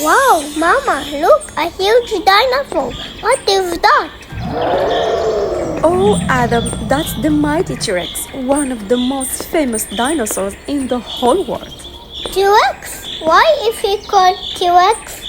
Wow, Mama, look, a huge dinosaur. What is that? Oh, Adam, that's the mighty T-Rex, one of the most famous dinosaurs in the whole world. T-Rex? Why is he called T-Rex?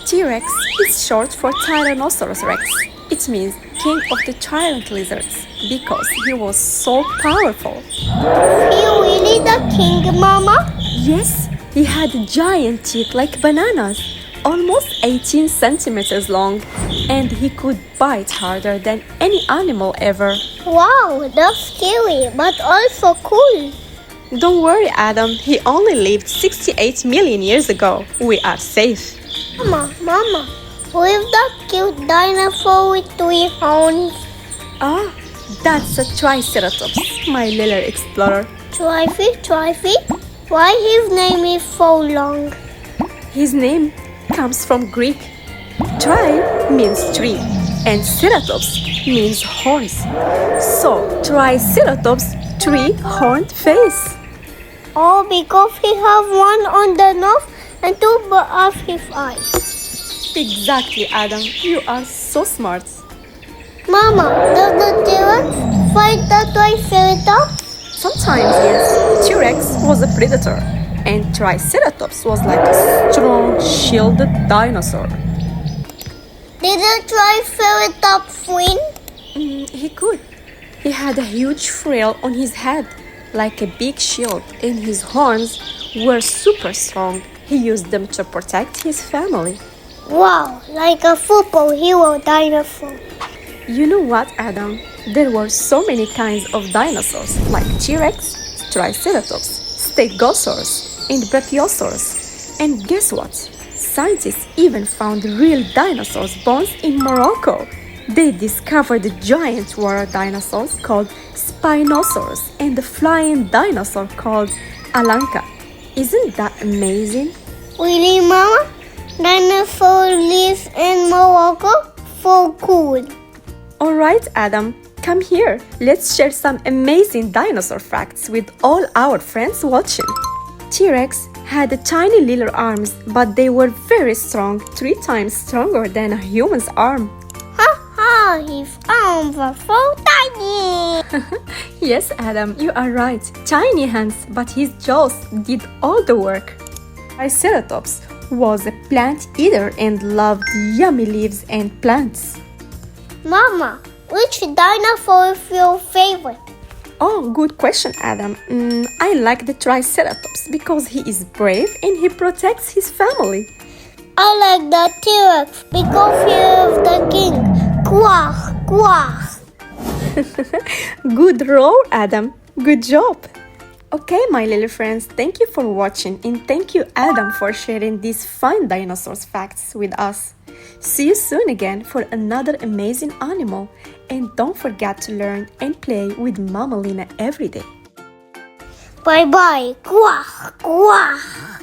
T-Rex is short for Tyrannosaurus Rex. It means king of the giant lizards because he was so powerful. Is he really the king, Mama? Yes, he had giant teeth like bananas, almost 18 centimeters long, and he could bite harder than any animal ever. Wow, that's scary, but also cool. Don't worry, Adam, he only lived 68 million years ago. We are safe. Mama, who is that cute dinosaur with 3 horns? Ah, that's a Triceratops, my little explorer. Trify? Why his name is so long? His name comes from Greek. Tri means tree and ceratops means horns. So Triceratops, three-horned face. Oh, because he has one on the nose and 2 of his eyes. Exactly, Adam. You are so smart. Mama, does the T-Rex fight the Triceratops? Sometimes, yes, T-Rex was a predator and Triceratops was like a strong, shielded dinosaur. Did the Triceratops win? He could. He had a huge frill on his head, like a big shield, and his horns were super strong. He used them to protect his family. Wow, like a football hero dinosaur. You know what, Adam? There were so many kinds of dinosaurs, like T-Rex, Triceratops, Stegosaurus, and Brachiosaurus. And guess what? Scientists even found real dinosaurs' bones in Morocco. They discovered the giant water dinosaurs called Spinosaurus and the flying dinosaur called Alanka. Isn't that amazing? Really, Mama? Dinosaur lives in Morocco? So cool. Alright, Adam, come here. Let's share some amazing dinosaur facts with all our friends watching. T-Rex had tiny little arms, but they were very strong, 3 times stronger than a human's arm. His arms are so tiny. Yes, Adam, you are right. Tiny hands, but his jaws did all the work. Triceratops was a plant eater and loved yummy leaves and plants. Mama, which dinosaur is your favorite? Oh, good question, Adam. I like the Triceratops because he is brave and he protects his family. I like the T-Rex because he is the king. Quack, quack. Good roar, Adam. Good job. Okay, my little friends, thank you for watching and thank you, Adam, for sharing these fun dinosaurs facts with us. See you soon again for another amazing animal. And don't forget to learn and play with MamaLina every day. Bye-bye. Quack, quack.